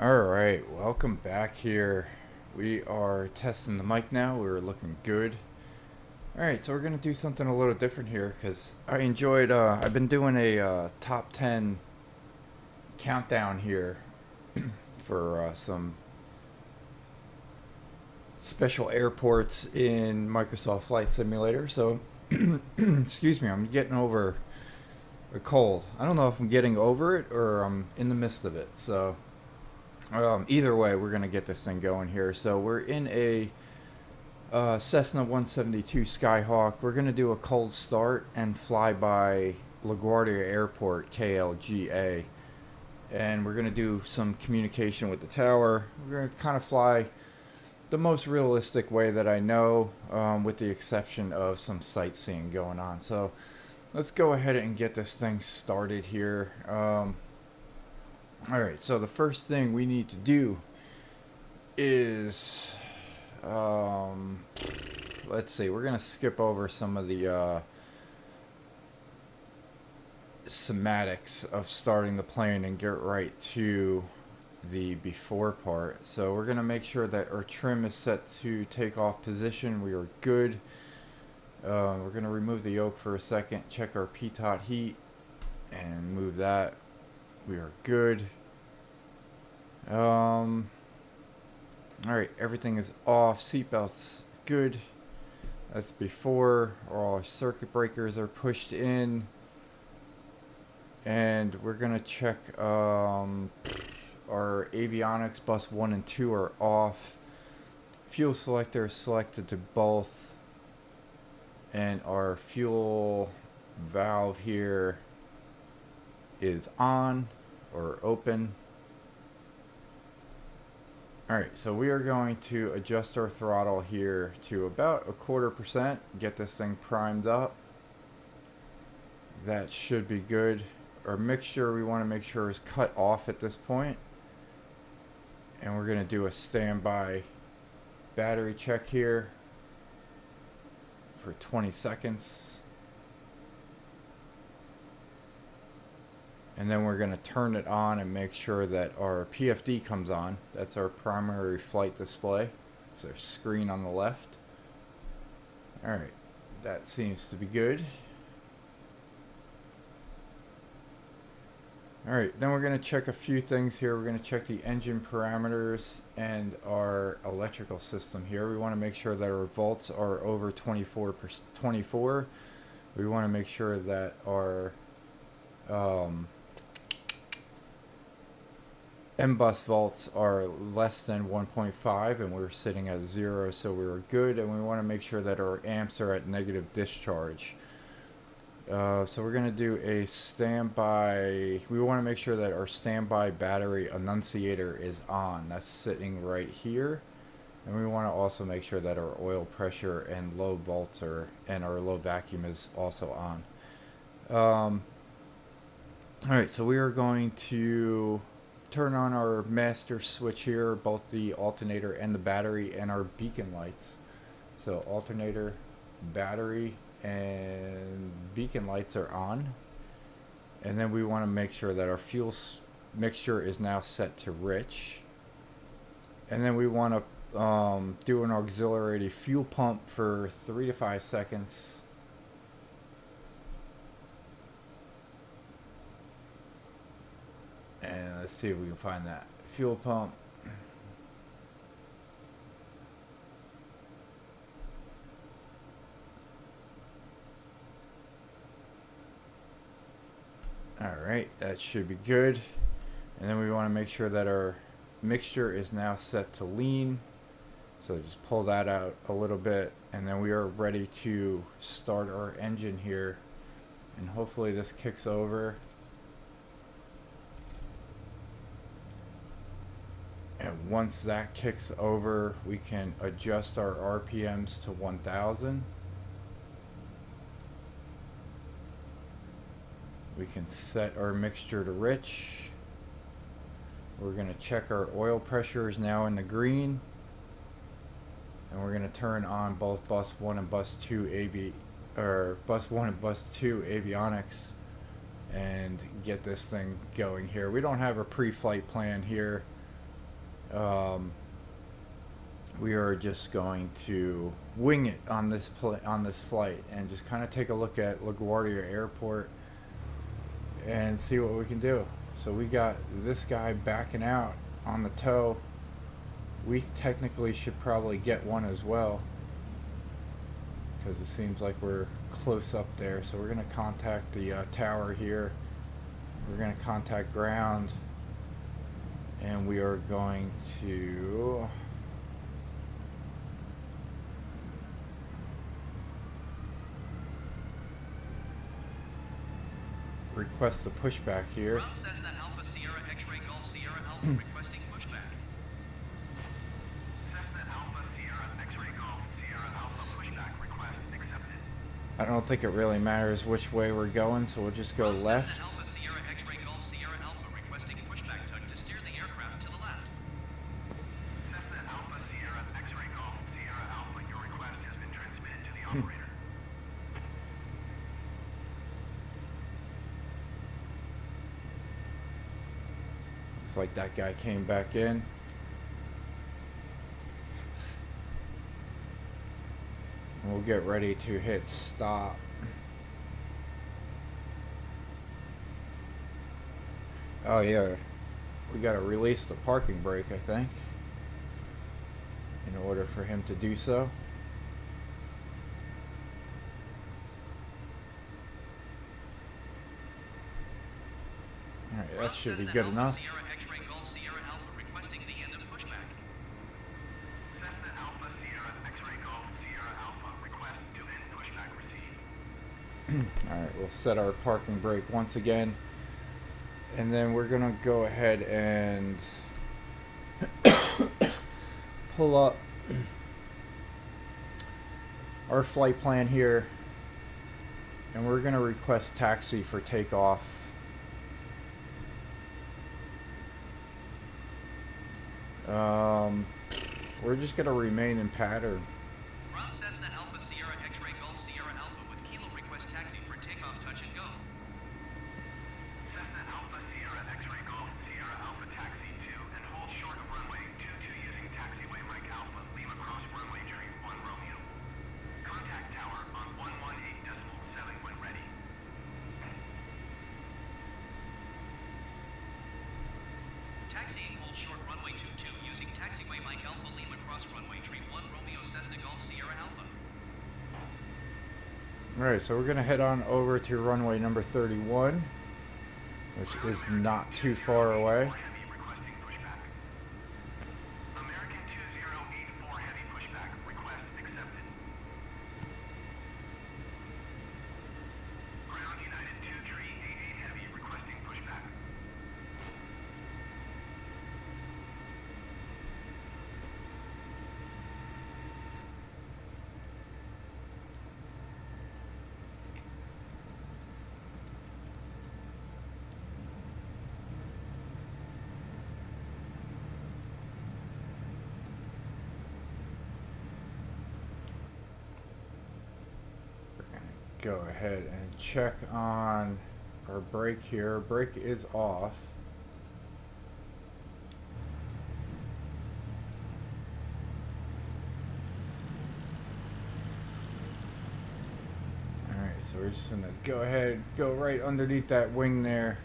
Alright, welcome back here. We are testing the mic now. We're looking good. Alright, so we're going to do something a little different here because I enjoyed, I've been doing a top 10 countdown here for some special airports in Microsoft Flight Simulator. So, excuse me, I'm getting over a cold. I don't know if I'm getting over it or I'm in the midst of it. So, either way, we're going to get this thing going here. So we're in a Cessna 172 Skyhawk. We're going to do a cold start and fly by LaGuardia Airport, KLGA. And we're going to do some communication with the tower. We're going to kind of fly the most realistic way that I know, with the exception of some sightseeing going on. So let's go ahead and get this thing started here. Alright, so the first thing we need to do is, let's see, we're going to skip over some of the semantics of starting the plane and get right to the before part. So we're going to make sure that our trim is set to takeoff position. We are good. We're going to remove the yoke for a second, check our pitot heat, and move that. We are good. Alright, everything is off. Seatbelts good. That's before. All our circuit breakers are pushed in. And we're going to check our avionics. Bus 1 and 2 are off. Fuel selector is selected to both. And our fuel valve here is on or open. Alright, so we are going to adjust our throttle here to about 0.25%. Get this thing primed up. That should be good. Our mixture, we want to make sure, is cut off at this point. And we're going to do a standby battery check here for 20 seconds. And then we're going to turn it on and make sure that our PFD comes on. That's our primary flight display. It's our screen on the left. Alright, that seems to be good. Alright, then we're going to check a few things here. We're going to check the engine parameters and our electrical system here. We want to make sure that our volts are over 24. We want to make sure that our M-bus volts are less than 1.5, and we're sitting at 0, so we're good. And we want to make sure that our amps are at negative discharge. So we're going to do a standby. We want to make sure that our standby battery annunciator is on. That's sitting right here. And we want to also make sure that our oil pressure and low volts and our low vacuum is also on. Alright, so we are going to turn on our master switch here, both the alternator and the battery, and our beacon lights. So alternator, battery, and beacon lights are on. And then we want to make sure that our fuel mixture is now set to rich. And then we want to do an auxiliary fuel pump for 3 to 5 seconds. And let's see if we can find that fuel pump. Alright, that should be good. And then we want to make sure that our mixture is now set to lean. So just pull that out a little bit, and then we are ready to start our engine here. And hopefully this kicks over. And once that kicks over, we can adjust our RPMs to 1000. We can set our mixture to rich. We're going to check our oil pressure is now in the green. And we're going to turn on both bus 1 and bus 2 avionics and get this thing going here. We don't have a pre-flight plan here. Um, we are just going to wing it on this flight and just kind of take a look at LaGuardia Airport and see what we can do. So we got this guy backing out on the tow. We technically should probably get one as well, because it seems like we're close up there. So we're going to contact the tower here. We're going to contact ground, and we are going to request the pushback here. Cessna Alpha Sierra X-Ray Golf Sierra Alpha requesting pushback. Cessna Alpha Sierra X-Ray Golf Sierra Alpha pushback request accepted. I don't think it really matters which way we're going, so we'll just go left. Cessna Alpha Sierra X-Ray Golf Sierra Alpha requesting pushback tug to steer the aircraft to the left. Cessna Alpha Sierra X-Ray Golf Sierra Alpha, your request has been transmitted to the operator. Looks like that guy came back in. And we'll get ready to hit stop. Oh yeah, we gotta release the parking brake, I think, in order for him to do so. Alright, that should be good enough. Sierra X-Ray Golf Sierra Alpha requesting the end of pushback. Cessna Alpha Sierra X-Ray Golf Sierra Alpha request to end pushback received. Alright, we'll set our parking brake once again. And then we're gonna go ahead and pull up our flight plan here. And we're gonna request taxi for takeoff. We're just gonna remain in pattern. Run Cessna Alpha Sierra X-Ray Golf Sierra Alpha with Kilo request taxi for takeoff, touch and go. Cessna Alpha Sierra X-Ray Golf Sierra Alpha taxi 2 and hold short of runway 22 using taxiway Mike Alpha Lima cross runway during 1 Romeo. Contact tower on 118.7 when ready. Taxiing hold short runway 22 using taxiway Mike Alpha Lima cross runway tree 1 Romeo Cessna Golf Sierra Alpha. Alright, so we're gonna head on over to runway number 31, which is not too far away. Heavy requesting pushback. American 2084 heavy pushback request accepted. Ground United 2388 heavy requesting pushback. Go ahead and check on our brake here. Brake is off. Alright, so we're just gonna go ahead, go right underneath that wing there.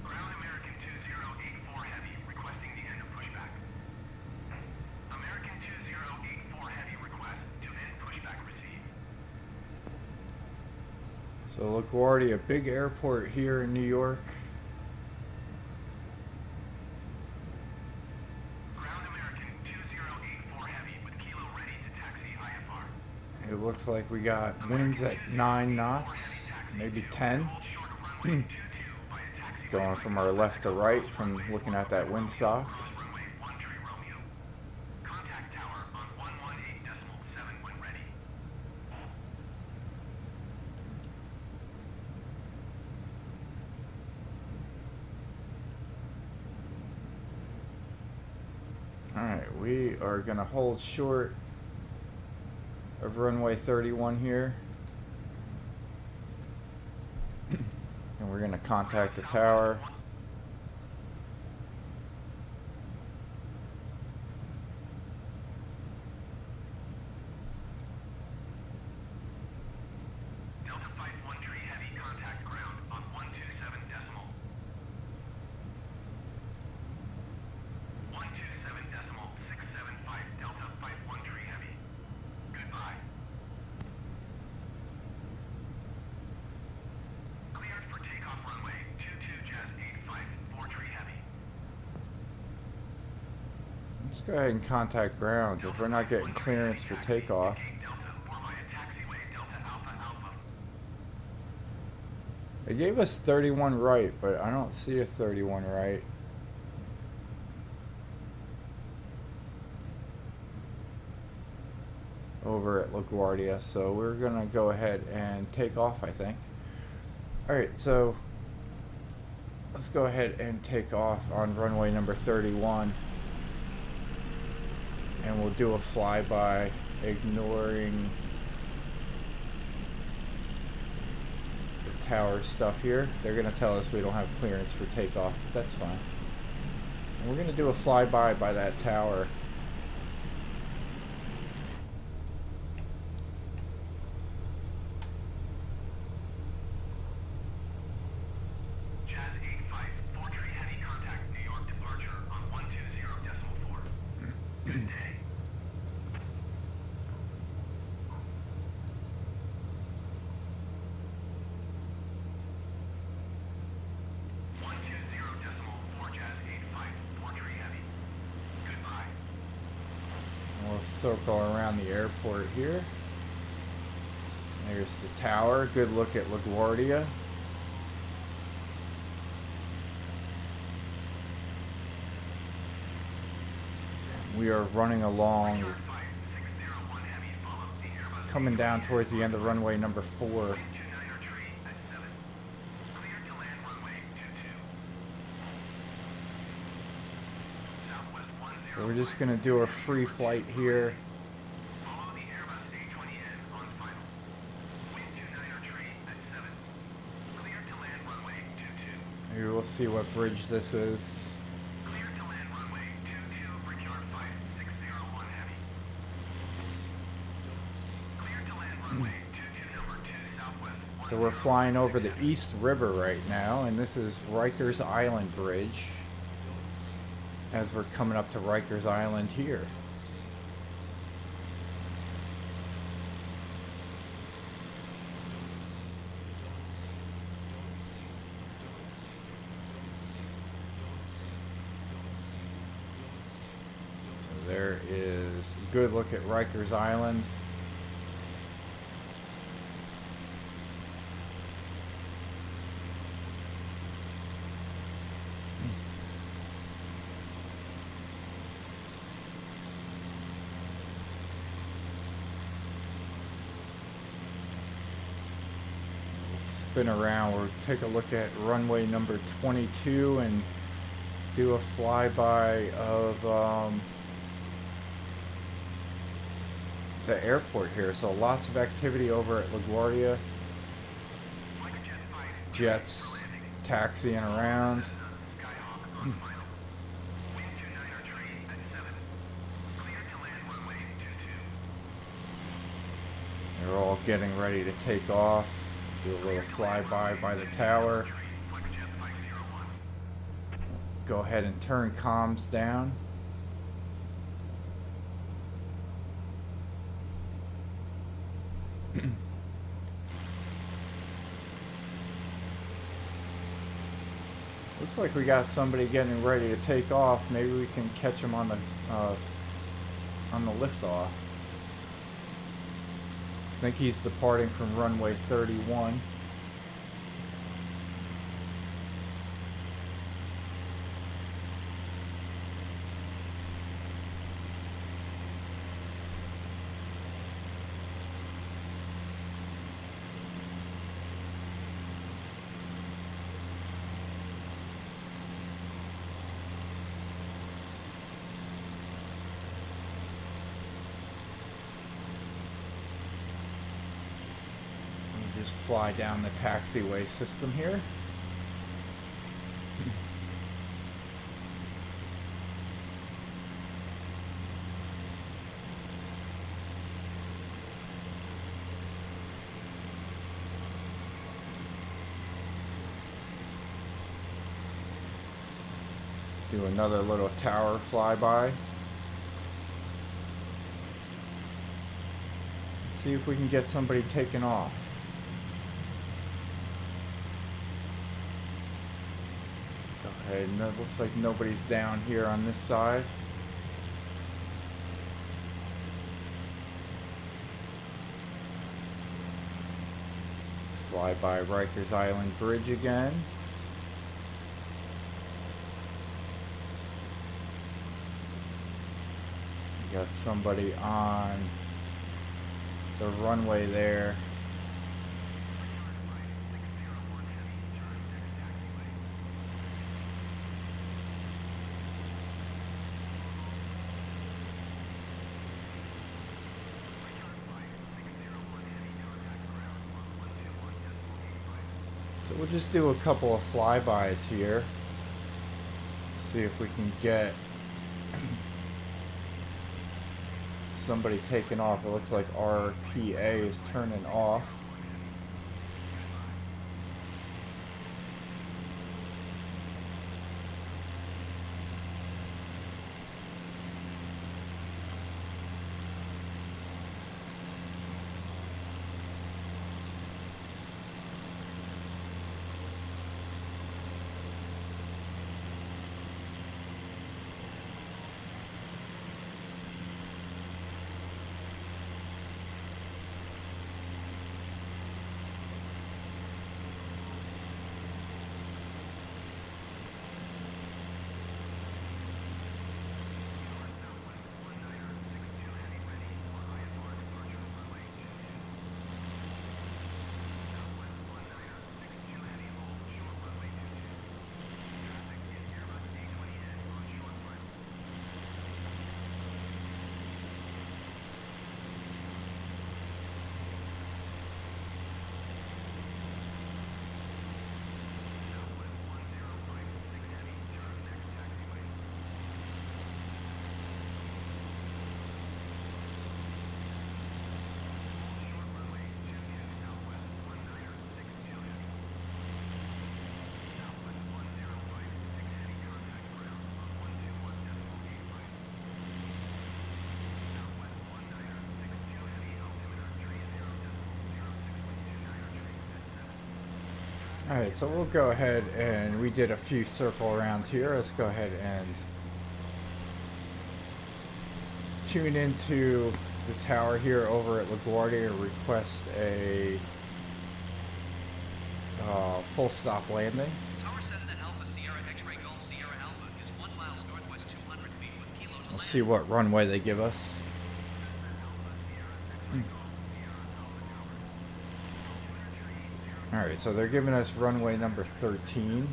Ground American 2084 heavy requesting the end of pushback. American 2084 heavy request to end pushback received. So LaGuardia, big airport here in New York. Ground American 2084 heavy with Kilo ready to taxi IFR. It looks like we got winds at 9 knots, maybe 10. Hold short of runway 22 by a taxi. Going from our left to right from looking at that windsock. Cross runway 1 tree Romeo. Contact tower on 118.7 when ready. Alright, we are going to hold short of runway 31 here. And we're going to contact the tower. Delta Flight 13 Heavy, contact ground on 127 decimal. 127 decimal 675 Delta Flight 13 Heavy. Goodbye. Cleared for takeoff runway 22 Jazz 85 43 Heavy. Let's go ahead and contact ground because we're not getting clearance for takeoff. Delta or via taxiway Delta Alpha Alpha. They gave us 31 right, but I don't see a 31 right. Over at LaGuardia, so we're gonna go ahead and take off, I think. Alright, so let's go ahead and take off on runway number 31. And we'll do a flyby, ignoring the tower stuff here. They're gonna tell us we don't have clearance for takeoff, but that's fine. And we're gonna do a flyby by that tower. Jazz 85 43 Heavy, contact New York departure on 120.4. Good day. 120.4 Jazz 85 43 Heavy. Goodbye. And we'll circle around the airport here. There's the tower. Good look at LaGuardia. We are running along, 5601 Heavy, follow the Airbus coming down towards the end of runway number 4. 29er tree at 7. Cleared to land runway 22. Southwest 10. So we're just gonna do a free flight here. Follow the Airbus A20N on final. Wind 29er tree at 7. Cleared to land runway 22. Maybe we'll see what bridge this is. Cleared to land runway 22, Brickyard 5601 Heavy. Cleared to land runway 22, number 2, Southwest 10. So we're flying over the East River right now, and this is Rikers Island Bridge. As we're coming up to Rikers Island here. So there is a good look at Rikers Island. Spin around. We'll take a look at runway number 22 and do a flyby of the airport here. So lots of activity over at LaGuardia. Jets taxiing around. Skyhawk on final. Wind 29er tree at 7. Cleared to land runway 22. They're all getting ready to take off. Do a little flyby by the tower. Jet 501. Go ahead and turn comms down. Looks like we got somebody getting ready to take off. Maybe we can catch them on the liftoff. I think he's departing from runway 31. fly down the taxiway system here. Do another little tower flyby. See if we can get somebody taken off. Go ahead. No, looks like nobody's down here on this side. Fly by Rikers Island Bridge again. Got somebody on the runway there. So we'll just do a couple of flybys here. See if we can get somebody taken off. It looks like our PA is turning off. Alright, so we'll go ahead and we did a few circle rounds here. Let's go ahead and tune into the tower here over at LaGuardia and request a full stop landing. Tower Cessna Alpha Sierra X-Ray Golf Sierra Alpha is 1 mile northwest 200 feet with kilo to We'll land. see what runway they give us. Alright, so they're giving us runway number 13.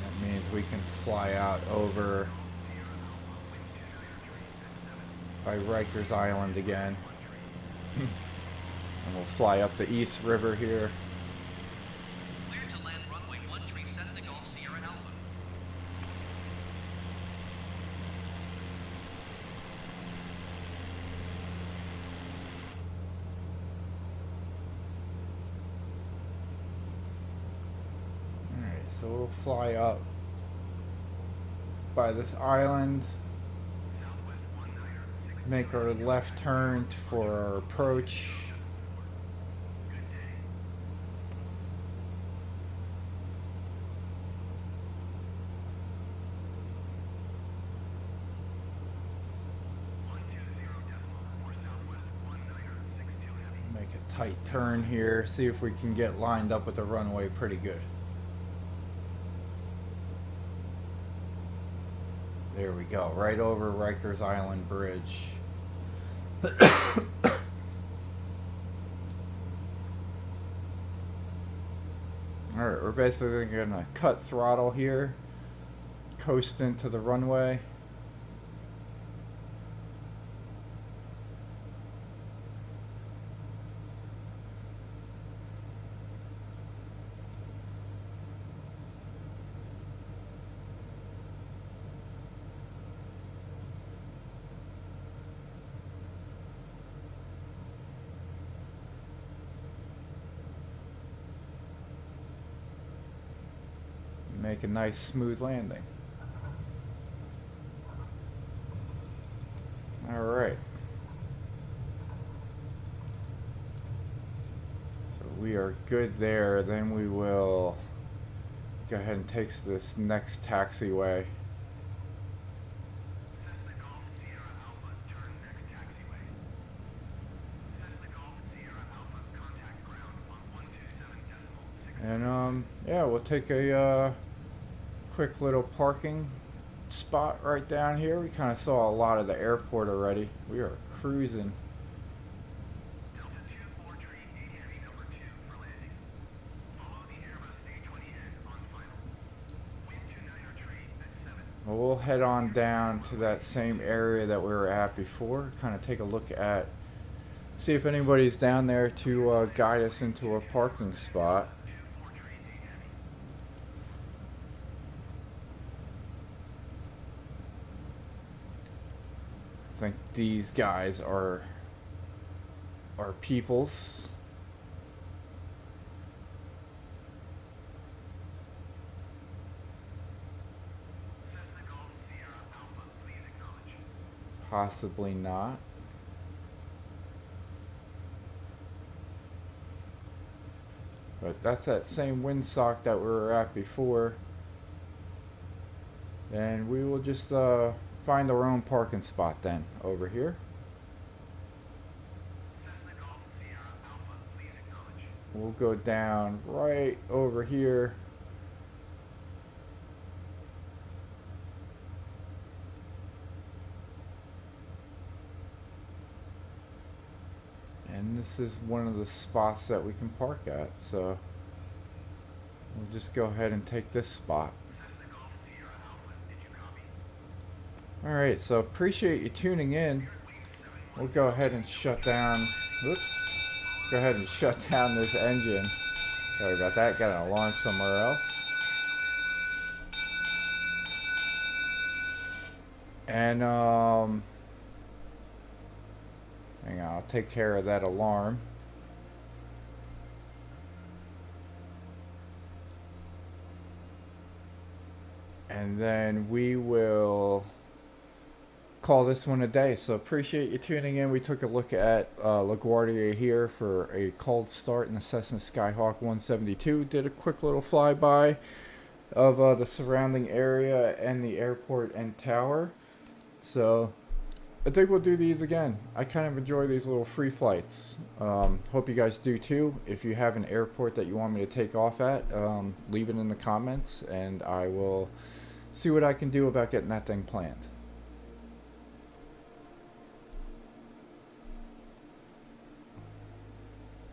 That means we can fly out over by Rikers Island again. And we'll fly up the East River here. Clear to land runway 13 Cessna Golf Sierra Alpha. Alright, so we'll fly up by this island, make our left turn for our approach. Make a tight turn here, see if we can get lined up with the runway pretty good. There we go, right over Rikers Island Bridge. Alright, we're basically gonna cut throttle here, coast into the runway. make a nice smooth landing. Alright. So we are good there. Then we will go ahead and take this next taxiway. Cessna Golf Sierra Alpha, turn next taxiway. Cessna Golf Sierra Alpha, contact ground on 127.6. And yeah, we'll take a quick little parking spot right down here. We kind of saw a lot of the airport already. We are cruising. Delta 24 tree 8 heavy number 2 for landing. Follow the Airbus A20N on final. Wind 29er tree at 7. Well, we'll head on down to that same area that we were at before. Kind of take a look at, see if anybody's down there to guide us into a parking spot. 24 tree 8 heavy. I think these guys are peoples. Cessna Golf Sierra Alpha, please acknowledge. Possibly not. But that's that same windsock that we were at before. And we will just find our own parking spot then over here. Cessna Golf Sierra Alpha, please acknowledge. We'll go down right over here. And this is one of the spots that we can park at, so we'll just go ahead and take this spot. Cessna Golf Sierra Alpha, did you copy? Alright, so appreciate you tuning in. We'll go ahead and shut down, go ahead and shut down this engine. Sorry about that, got an alarm somewhere else. And hang on, I'll take care of that alarm. And then we will call this one a day. So appreciate you tuning in. We took a look at LaGuardia here for a cold start in the Cessna Skyhawk 172. Did a quick little flyby of the surrounding area and the airport and tower. So I think we'll do these again. I kind of enjoy these little free flights. Hope you guys do too. If you have an airport that you want me to take off at, leave it in the comments and I will see what I can do about getting that thing planned.